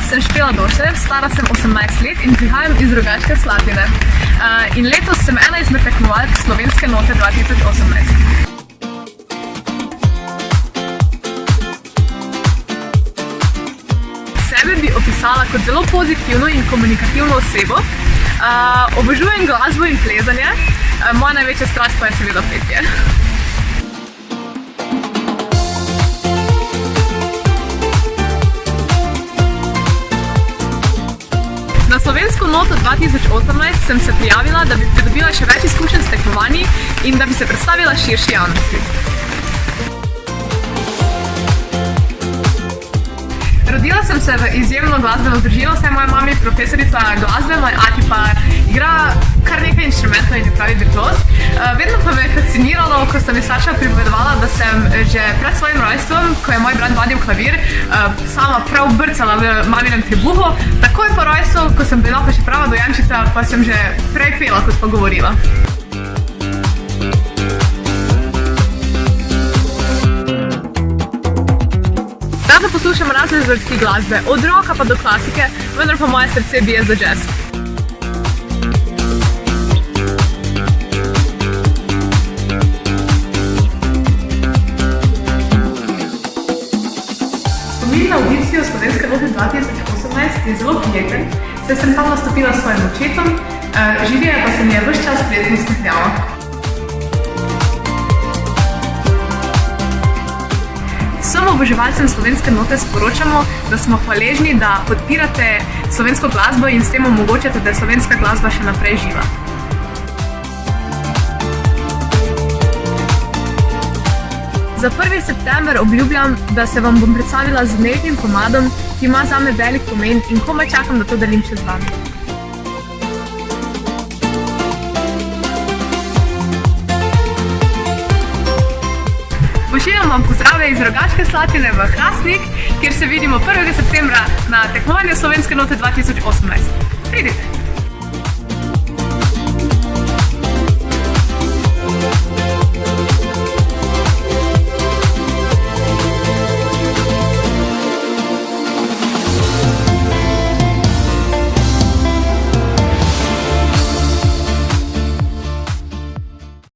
sem Špela Došer, stara sem 18 let in prihajam iz Rogaške Slatine. In letos sem ena izmed tekmovalk Slovenske note 2018. Sebe bi opisala kot zelo pozitivno in komunikativno osebo. Obožujem glasbo in plezanje, moja največja strast pa je seveda petje. Na Slovensko noto 2018 sem se prijavila, da bi pridobila še več izkušenj s tekmovanji in da bi se predstavila širši javnosti. Rodila sem se v izjemno glasbeno družino, saj moja mama je profesorica glasbe, moj ati pa igra kar nekaj inštrumentov in je pravi virtuoz. Vedno pa me je fasciniralo, ko sta mi starša pripovedovala, da sem že pred svojim rojstvom, ko je moj brat vadil klavir, sama prav brcala v maminem trebuhu. Takoj po rojstvu, ko sem bila pa še prava dojenčica, pa sem že prej pela, kot pa govorila. Rada poslušam razne zvrsti glasbe, od rocka pa do klasike, vendar pa moje srce bije za jazz. Spomin na audicijo Slovenske note 2018 je zelo prijeten, saj sem tam nastopila s svojim očetom, življenje pa se mi je ves čas prijetno smehljalo. Vsem oboževalcem Slovenske note sporočamo, da smo hvaležni, da podpirate slovensko glasbo in s tem omogočate, da je slovenska glasba še naprej živa. Za 1. september obljubljam, da se vam bom predstavila z nežnim komadom, ki ima zame velik pomen in komaj čakam, da to delim še z vami. Pošiljam vam pozdrave iz Rogaške Slatine v Hrastnik, kjer se vidimo 1. septembra na tekmovanju Slovenske note 2018. Pridite!